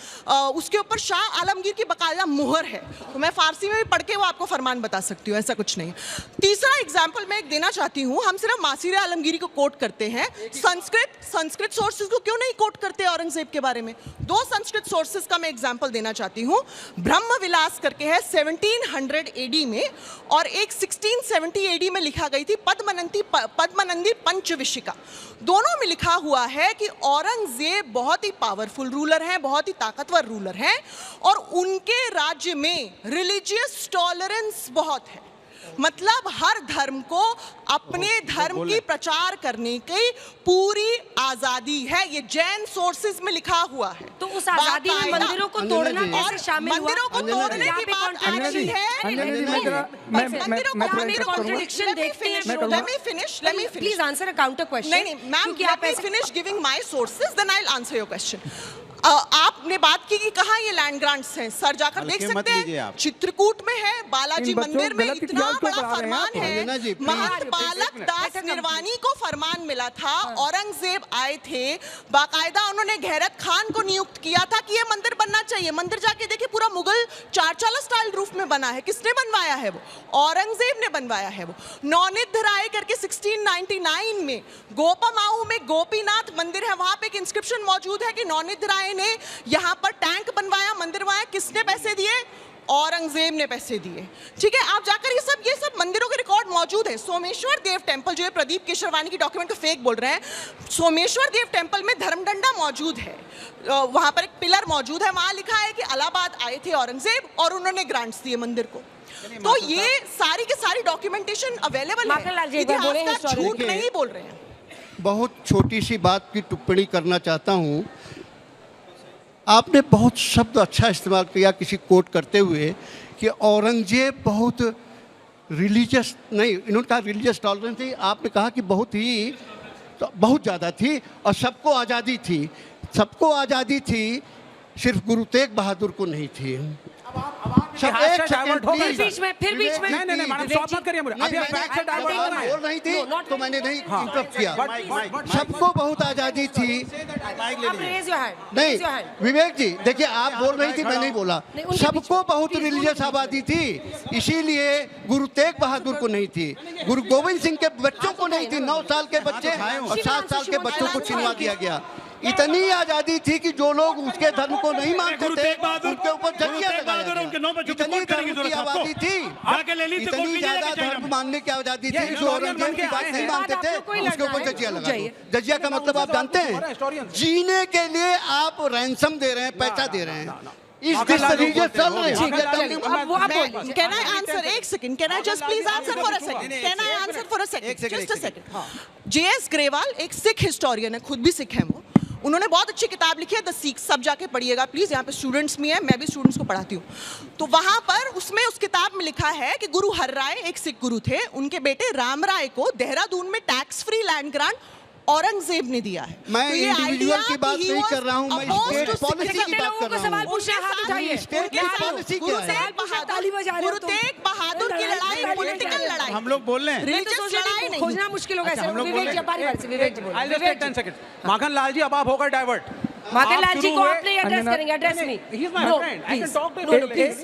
उसके ऊपर शाह आलमगीर की बाकायदा मुहर है। तो मैं फारसी में भी पढ़ के वो आपको फरमान बता सकती हूँ, ऐसा कुछ नहीं। तीसरा एग्जाम्पल मैं एक देना चाहती हूँ, हम सिर्फ मासीर आलमगीरी को कोट करते हैं, संस्कृत सोर्सेज को क्यों नहीं कोट करते औरंगजेब के बारे में? 2 संस्कृत सोर्सेज का मैं एग्जाम्पल देना चाहती हूँ। ब्रह्म विलास करके है 1700 एडी में, और एक 1670 एडी में लिखा गई थी पद्मनंदी पंचविशिका। दोनों में लिखा हुआ है कि औरंगजेब बहुत ही पावरफुल रूलर हैं, बहुत ही ताकतवर रूलर हैं, और उनके राज्य में रिलीजियस टॉलरेंस बहुत है। मतलब हर धर्म को अपने धर्म की प्रचार करने की पूरी आजादी है। ये जैन सोर्सेज में लिखा हुआ है। तो उस आजादी में मंदिरों को तोड़ना कैसे शामिल हुआ? मंदिरों को तोड़ने की बात आई है। कॉन्ट्रडिक्शन देखते हैं। Let me finish. Please answer a counter question. नहीं, ma'am, let me finish giving my sources, then I'll answer your question. आपने बात की कि कहाँ ये लैंड ग्रांट्स हैं, सर जाकर देख सकते हैं, चित्रकूट में है, बालाजी मंदिर में इतना बड़ा फरमान है। महंत बालक दास निर्वाणी को फरमान मिला था, औरंगजेब आए थे, बाकायदा उन्होंने गैरत खान को नियुक्त किया था कि ये मंदिर बनना चाहिए। मंदिर जाके देखिए, पूरा मुगल चारचाला स्टाइल रूफ में बना है। किसने बनवाया है वो? औरंगजेब ने बनवाया है वो। नौनिध राय करके 1699 में गोपामाऊ में गोपीनाथ मंदिर है, वहां पे एक इंस्क्रिप्शन मौजूद है कि नौनिध राय ने यहां पर टैंक बनवाया, मंदिर बनवाया। किसने पैसे दिए? औरंगजेब ने पैसे दिए, ठीक है। आप जाकर ये सब मंदिरों के रिकॉर्ड मौजूद है। सोमेश्वर देव टेम्पल, जो है प्रदीप केशरवानी की डॉक्यूमेंट को फेक बोल रहे हैं, सोमेश्वर देव टेम्पल में धर्मडंडा मौजूद है, वहां पर एक पिलर मौजूद है, वहां लिखा है कि इलाहाबाद आए थे औरंगजेब और उन्होंने ग्रांट्स दिए मंदिर को। तो ये सारी की सारी डॉक्यूमेंटेशन अवेलेबल है, इतिहासकार झूठ नहीं बोल रहे हैं। बहुत छोटी सी बात की टिप्पणी करना चाहता हूँ। आपने बहुत शब्द अच्छा इस्तेमाल किया किसी कोट करते हुए कि औरंगजेब बहुत रिलीजियस नहीं, इन्होंने कहा रिलीजियस टॉलरेंस थी, आपने कहा कि बहुत ज़्यादा थी और सबको आज़ादी थी। सबको आज़ादी थी, सिर्फ गुरु तेग बहादुर को नहीं थी। फिर बीच में नहीं मैडम, स्टॉप मत करिए मुझे। अभी आप बैक से डाइवर्ट कर रहे हैं। बोल रही थी तो मैंने नहीं इंटरप्ट किया। सबको बहुत आज़ादी थी। नहीं विवेक जी, देखिए, आप बोल रही थी, मैं नहीं बोला। सबको बहुत रिलीजियस आबादी थी, इसीलिए गुरु तेग बहादुर को नहीं थी, गुरु गोविंद सिंह के बच्चों को नहीं थी। 9 साल के बच्चे और 7 साल के बच्चों को छिनवा दिया गया। इतनी आजादी थी कि जो लोग उसके धर्म को नहीं मानते थे उनके ऊपर जजिया लगाया गया। इतनी धर्म की आबादी थी, इतनी ज्यादा धर्म मानने की आजादी थी, जो औरंगजेब की बात नहीं मानते थे उसके ऊपर जजिया लगा दो। जजिया का मतलब आप जानते हैं? जीने के लिए आप रैंसम दे रहे हैं, पैसा दे रहे हैं। Can I answer? एक second, can I just please answer for a second? Can I answer for a second? Just a second. J.S. Grewal एक सिख हिस्टोरियन है, खुद भी सिख है वो। उन्होंने बहुत अच्छी किताब लिखी है द सिक्स, सब जाके पढ़िएगा प्लीज। यहाँ पे स्टूडेंट्स भी हैं, मैं भी स्टूडेंट्स को पढ़ाती हूँ। तो वहां पर उसमें उस किताब में लिखा है कि गुरु हर राय एक सिख गुरु थे, उनके बेटे राम राय को देहरादून में tax free land grant Aurangzeb ने दिया है। मैं तो इंडिविजुअल की बात नहीं कर रहा हूँ, मैं स्टेट पॉलिसी की बात कर रहा हूँ। गुरु तेग बहादुर की लड़ाई पॉलिटिकल लड़ाई, हम लोग बोल रहे हैं, रिलीजियस लड़ाई नहीं। खोजना मुश्किल होगा। विवेक जी, माखन लाल जी, अब आप होकर डाइवर्ट। माखनलाल जी को आप नहीं एड्रेस करेंगे, एड्रेस मी।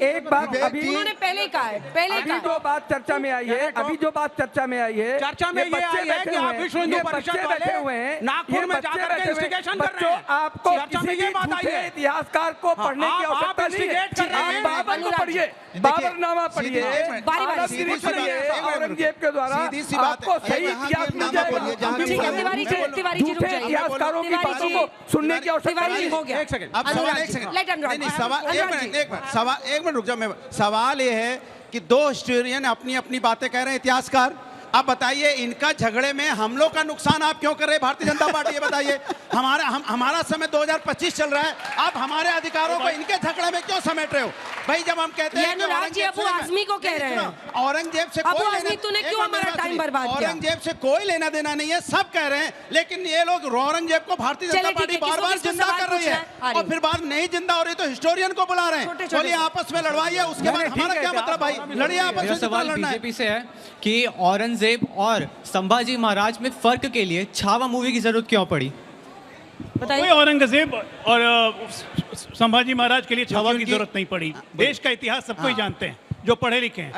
एक बात अभी उन्होंने पहले ही कहा है, अभी जो बात चर्चा में आई है, अभी जो बात चर्चा में आई है, चर्चा में ये आई है कि आप विश्व हिंदू परिषद वाले नागपुर में जाकर के इंस्टिगेशन कर रहे हैं। आपको किसी भी झूठे इतिहासकार को पढ़ने की आवश्यकता नहीं है। बाबर को पढ़िए, बाबरनामा पढ़िए, आलमगीर पढ़िए, औरंगजेब के द्वारा आपको सही इतिहास मिल जाएगा। झूठे इतिहासकारों की बातों को सुनने की आवश्यकता नहीं है। एक सेकंड, अब सवाल एक सेकंड, नहीं सवाल एक मिनट रुक जाओ। सवाल ये है कि दो हिस्टोरियन अपनी अपनी बातें कह रहे हैं, इतिहासकार। आप बताइए, इनका झगड़े में हम लोग का नुकसान आप क्यों कर रहे हैं भारतीय जनता पार्टी? ये बताइए। हमारा समय 2025 चल रहा है, आप हमारे अधिकारों को इनके झगड़े में क्यों समेट रहे हो? भाई जब हम कहते हैं आजमी को कह रहे हैं, औरंगजेब से औरंगजेब से कोई लेना देना नहीं है, सब कह रहे हैं, लेकिन ये लोग औरंगजेब को भारतीय जनता पार्टी बार बार जिंदा कर रही है और फिर बाद नहीं जिंदा हो रही तो हिस्टोरियन को बुला रहे हैं। बोलिए आपस में लड़वाइए, उसके बाद हमारा क्या मतलब? भाई लड़िए आपस में। सवाल बीजेपी से है कि औरंगजेब और संभाजी महाराज में फर्क के लिए छावा मूवी की जरूरत क्यों पड़ी? कोई औरंगजेब और संभाजी महाराज के लिए छावा की जरूरत नहीं पड़ी। देश का इतिहास सबको ही जानते हैं जो पढ़े लिखे हैं।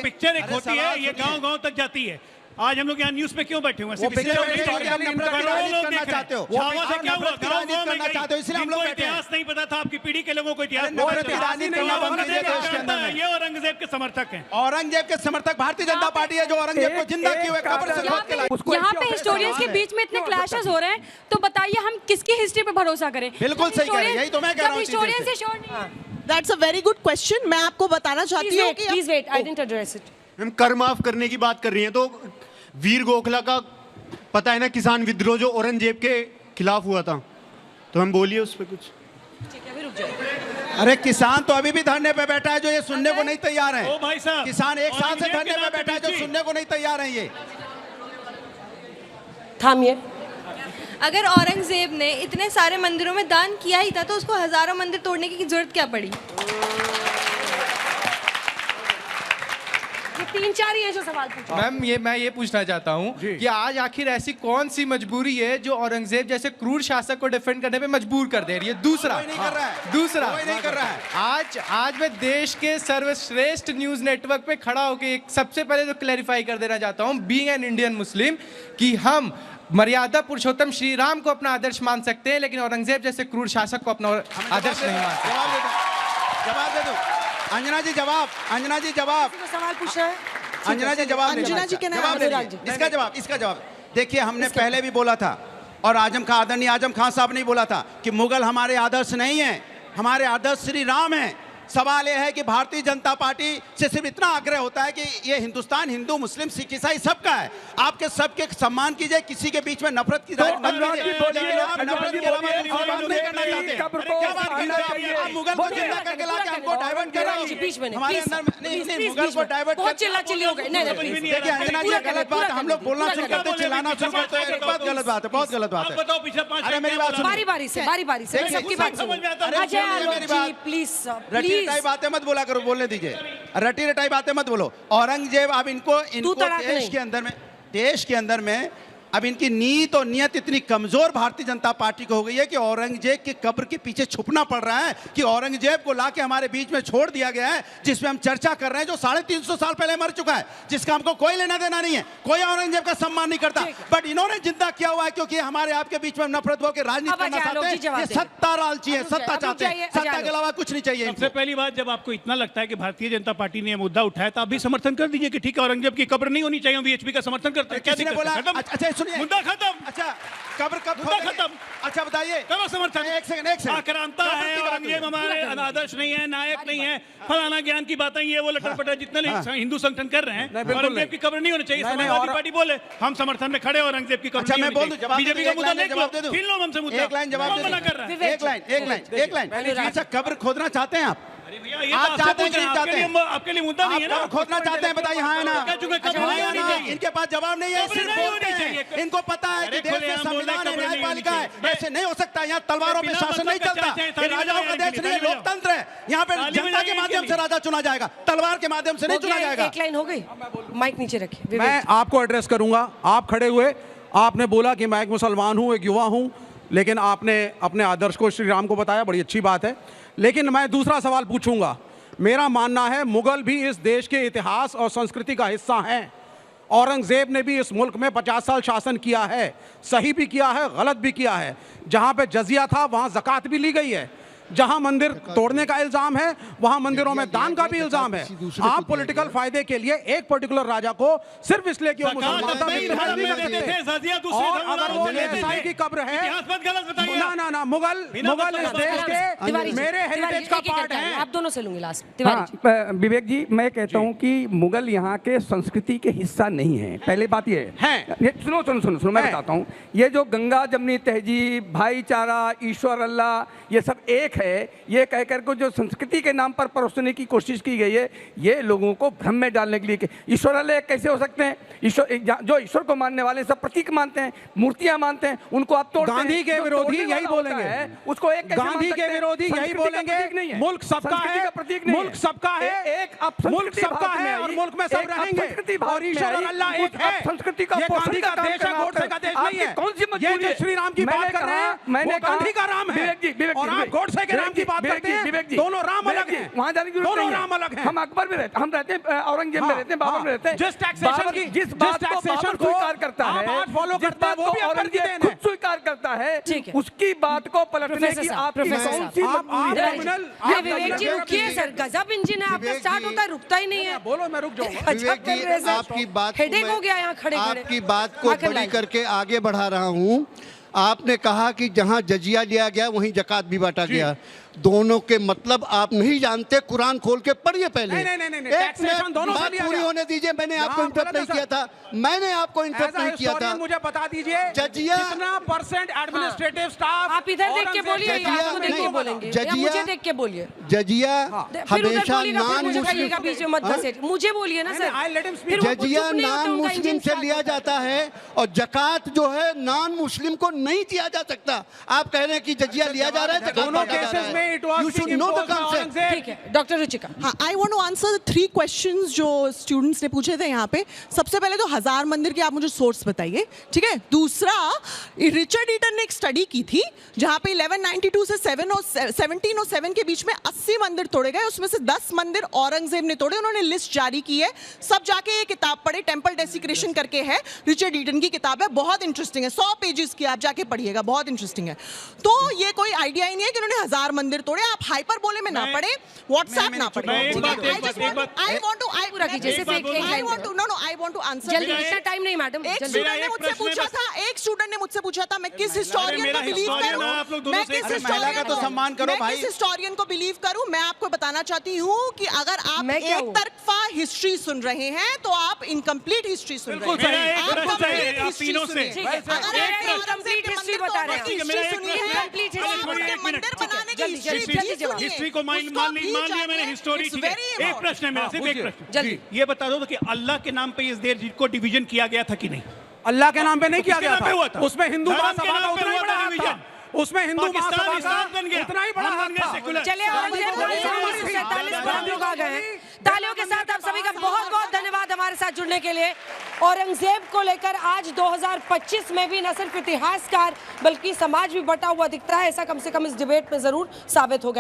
पिक्चर एक होती है, ये गांव-गांव तक जाती है। आज हम लोग यहाँ न्यूज पे क्यों बैठे हुए हैं? इतिहास नहीं पता था, आपकी पीढ़ी के लोगों को इतिहास ये औरंगजेब के समर्थक हैं। औरंगजेब के समर्थक भारतीय जनता पार्टी है जो औरंगजेब को जिंदा किए हुए कब्र से खोद के लाई। यहाँ पे हिस्टोरियंस के बीच में इतने क्लैशेस हो रहे हैं, तो बताइए हम किसकी हिस्ट्री पे भरोसा करें? बिल्कुल सही कह रहे हैं, यही तो मैं कह रहा हूँ। हिस्टोरियन से श्योर नहीं है। That's a very good question. मैं आपको बताना चाहती हूँ कि please wait, I didn't address it. हम कर माफ करने की बात कर रही हैं, तो वीर गोखला का पता है ना, किसान विद्रोह जो औरंगजेब के खिलाफ हुआ था, तो हम बोलिए उस पर कुछ। ठीक है, अभी रुक जाइए। अरे किसान तो अभी भी धरने पे बैठा है जो ये सुनने को नहीं तैयार है। ओ भाई साहब, किसान एक साल से धरने पे बैठा है जो सुनने को नहीं तैयार है। ये थामिए। अगर औरंगजेब ने इतने सारे मंदिरों में दान किया ही था तो उसको हजारों मंदिर तोड़ने की जरूरत क्या पड़ी? तीन चार ही ऐसे सवाल पूछो। मैम मैं ये पूछना चाहता हूँ कि आज आखिर ऐसी कौन सी मजबूरी है जो औरंगजेब जैसे क्रूर शासक को डिफेंड करने पे मजबूर कर दे रही है? दूसरा नहीं कर रहा है। आज मैं देश के सर्वश्रेष्ठ न्यूज नेटवर्क पे खड़ा होकर एक सबसे पहले तो क्लैरिफाई कर देना चाहता हूँ, बीइंग एन इंडियन मुस्लिम, कि हम मर्यादा पुरुषोत्तम श्री राम को अपना आदर्श मान सकते हैं, लेकिन औरंगजेब जैसे क्रूर शासक को अपना आदर्श नहीं मान सकते। जवाब दे दो अंजना जी, जवाब। अंजना जी जवाब। सवाल पूछ रहे हैं, अंजना जी जवाब। अंजना जी के नाम इसका जवाब। देखिए, हमने पहले भी बोला था और आदरणीय आजम खान साहब ने बोला था कि मुगल हमारे आदर्श नहीं है, हमारे आदर्श श्री राम है। सवाल यह है कि भारतीय जनता पार्टी से सिर्फ इतना आग्रह होता है कि ये हिंदुस्तान हिंदू मुस्लिम सिख ईसाई सबका है, आपके सबके सम्मान कीजिए, किसी के बीच में नफरत की आप नफरत के अलावा नहीं करना चाहते। आप मुगल को जिंदा करके लाके हमको डाइवर्ट कर रहे हैं हमारे अंदर। नहीं, मुगल को डाइवर्ट बहुत चिल्ला-चिल्ली हो गई। देखिए अंजना जी, गलत बात है। हम लोग बोलना शुरू करते, चिल्लाना शुरू करते हैं, बहुत गलत बात है, बहुत गलत बात है। अरे मेरी बात सुनिए, बारी-बारी से सबकी बात सुनिए। प्लीज रटाई बातें मत बोला करो, बोलने दीजिए। रटी रटाई बातें मत बोलो। औरंगजेब अब इनको देश के अंदर में अब इनकी नीयत और नियत इतनी कमजोर भारतीय जनता पार्टी को हो गई है कि औरंगजेब की कब्र के पीछे छुपना पड़ रहा है कि औरंगजेब को लाके हमारे बीच में छोड़ दिया गया है, जिसमें हम चर्चा कर रहे हैं, जो 350 साल पहले मर चुका है, जिसका हमको कोई लेना देना नहीं है। कोई औरंगजेब का सम्मान नहीं करता, बट इन्होंने जिंदा किया हुआ है क्योंकि हमारे आपके बीच में नफरत हो के राजनीति करना चाहते हैं। ये सत्ता लालची है, सत्ता चाहते हैं, सत्ता के अलावा कुछ नहीं चाहिए। सबसे पहली बात, जब आपको इतना लगता है कि भारतीय जनता पार्टी ने मुद्दा उठाया तो आप भी समर्थन कर दीजिए कि ठीक है, औरंगजेब की कब्र नहीं होनी चाहिए, वीएचपी का समर्थन करते हैं। किसने बोला? अच्छा सुनिए, मुद्दा खत्म। अच्छा, कब्र कब खत्म? अच्छा बताइए, कब समर्थन? एक सेकंड आक्रांता है, औरंगजेब हमारे आदर्श नहीं है, नायक नहीं है, फलाना ज्ञान की बातें ये वो लटर पटर जितने हिंदू संगठन कर रहे हैं, औरंगजेब की कब्र नहीं होनी चाहिए। समाजवादी पार्टी बोले हम समर्थन में खड़े, औरंगजेब की कब्र नहीं होनी चाहिए। बीजेपी का मुद्दा देख लो, फिर लो हमसे मुद्दा। एक लाइन जवाब मना कर रहा है। एक लाइन। अच्छा, कब्र खोदना चाहते हैं आप? आप चाहते हैं, आपके लिए मुद्दा नहीं है ना? खोदना चाहते हैं, बताइए हाँ है ना? इनके पास जवाब नहीं है, सिर्फ बोलते हैं। इनको पता है कि देश में संविधान है, न्यायपालिका है, ऐसे नहीं हो सकता। यहाँ तलवारों पे शासन नहीं चलता, ये राजाओं का देश नहीं है, लोकतंत्र है। यहाँ पे जनता के माध्यम से राजा चुना जाएगा, तलवार के माध्यम से नहीं चुना जाएगा। एक लाइन हो गई, माइक नीचे रखिए। मैं आपको एड्रेस करूंगा। आप खड़े हुए, आपने बोला कि मैं एक मुसलमान हूँ, एक युवा हूँ, लेकिन आपने अपने आदर्श को श्री राम को बताया, बड़ी अच्छी बात है। लेकिन मैं दूसरा सवाल पूछूंगा। मेरा मानना है मुगल भी इस देश के इतिहास और संस्कृति का हिस्सा हैं। औरंगजेब ने भी इस मुल्क में 50 साल शासन किया है, सही भी किया है, गलत भी किया है। जहां पे जजिया था वहां ज़कात भी ली गई है। जहां मंदिर तोड़ने का इल्जाम है वहां मंदिरों में दान का भी इल्जाम है। आप पॉलिटिकल फायदे के लिए एक पर्टिकुलर राजा को सिर्फ इसलिए कि वो मुसलमान था और अगर वो ईसाई की कब्र है, ना मुगल इस देश के मेरे हेरिटेज का पार्ट है। आप दोनों से लूंगी लास्ट। विवेक जी, मैं कहता हूं कि मुगल यहाँ के संस्कृति के हिस्सा नहीं है। पहले बात ये है, सुनो मैं बताता हूँ। ये जो गंगा जमनी तहजीब, भाईचारा, ईश्वर अल्लाह, ये सब एक है, ये कहकर को जो संस्कृति के नाम पर परोसने की कोशिश की गई है, ये लोगों को भ्रम में डालने के लिए। ईश्वर अल्लाह कैसे हो सकते हैं? जो ईश्वर को मानने वाले सब प्रतीक मानते हैं, मूर्तियां मानते हैं, उनको आप तोड़ते हैं। गांधी के विरोधी यही बोलेंगे, उसको एक गांधी के विरोधी यही बोलेंगे मुल्क सबका है, मुल्क सबका है, मुल्क सबका है और मुल्क में सब रहेंगे और ईश्वर और अल्लाह एक है। संस्कृति का गांधी का देश है, गोडसे का देश नहीं है। कौन सी मजबूरी है? श्री राम की बात कर रहे हैं, मैंने गांधी का राम है और आप गोडसे के राम की बात करते हैं। दोनों राम अलग हैं, वहां जाने की जरूरत नहीं है। दोनों राम अलग हैं। हम अकबर में रहते, हम रहते हैं औरंगजेब में रहते हैं, बाबर में रहते हैं। जिस टैक्सेशन की जिस बात को बाबर स्वीकार करता है, आप फॉलो करते हैं, वो भी आप करते हैं, खुद स्वीकार करता है, उसकी बात को पलटने की आपकी कौन सी मजबूरी है? विवेक जी रुकिए सर, गजब इंजन है आपका, स्टार्ट होता है रुकता ही नहीं है। बोलो, मैं रुक जाऊंगा। विवेक जी, आपकी बात को हेडेक हो गया यहाँ खड़े खड़े। आपकी बात को बड़ी करके आगे बढ़ा रहा हूँ। आपने कहा कि जहां जजिया लिया गया वहीं जकात भी बांटा गया। दोनों के मतलब आप नहीं जानते, कुरान खोल के पढ़िए पहले। नहीं, टैक्सेशन दोनों से लिया पूरी गया। होने दीजिए। मैंने आपको इंटरप्ट नहीं किया था, मैंने आपको इंटरप्ट नहीं किया था। मुझे बता दीजिए जजिया कितना परसेंट एडमिनिस्ट्रेटिव स्टाफ। आप इधर देख के बोलिए, आपको देख के बोलेंगे, या मुझे देख के बोलिए। जजिया हमेशा नॉन मुस्लिम, बीच में मत घसीट, मुझे बोलिए ना सर। जजिया नॉन मुस्लिम से लिया जाता है और जकात जो है नॉन मुस्लिम को नहीं दिया जा सकता। आप कह रहे हैं कि जजिया लिया जा रहा है, दोनों केसेस में इट वाज ठीक है। डॉक्टर रुचिका, हाँ, I want to answer 3 questions जो स्टूडेंट्स ने पूछे थे यहाँ पे। सबसे पहले तो हजार मंदिर की आप मुझे सोर्स बताइए, ठीक है। दूसरा, रिचर्ड ईटन ने एक स्टडी की थी जहाँ पे 1192 से 1707 के बीच में 80 मंदिर तोड़े गए, उसमें से 10 मंदिर औरंगजेब ने तोड़े। उन्होंने लिस्ट जारी की है, सब जाके ये किताब पढ़े, टेम्पल डेसिक्रेशन करके है, रिचर्ड ईटन की किताब है, बहुत इंटरेस्टिंग है, 100 पेजेस की, आप जाके पढ़िएगा, बहुत इंटरेस्टिंग है। तो ये कोई आइडिया ही नहीं है कि उन्होंने 1000 मंदिर तोड़े। आप हाइपर बोले में ना पढ़े, व्हाट्सएप ना पढ़े। टाइम नहीं मैडम। एक स्टूडेंट ने मुझसे पूछा था मैं किस हिस्टोरियन को बिलीव करूं, मैं किस हिस्टोरियन तो सम्मान करो भाई, किस हिस्टोरियन को बिलीव करूं। मैं आपको बताना चाहती हूं कि अगर आप एक तरफा हिस्ट्री सुन रहे हैं तो आप इनकम्प्लीट हिस्ट्री सुन रहे हैं। आप कंप्लीट हिस्ट्री सुनिए, अगर इनकम्प्लीट हिस्ट्री बता रहे हैं, मंदिर बनाने की हिस्ट्री को मान लिया मैंने, हिस्टोरी। एक प्रश्न है मेरा, सिर्फ एक प्रश्न, ये बता दो कि अल्लाह के नाम पे इस देश को डिवीजन किया गया था कि नहीं? अल्लाह के नाम पे नहीं किया गया था, उसमें हिंदू महासभा का उतना ही बड़ा हाथ था, उसमें हिंदू महासभा का उतना ही बड़ा हाथ था। चलिए, 47 लोग आ गए। तालियों के साथ आप सभी का बहुत बहुत धन्यवाद हमारे साथ जुड़ने के लिए। औरंगजेब को लेकर आज 2025 में भी न सिर्फ इतिहासकार बल्कि समाज भी बटा हुआ दिखता है, ऐसा कम से कम इस डिबेट में जरूर साबित हो गया।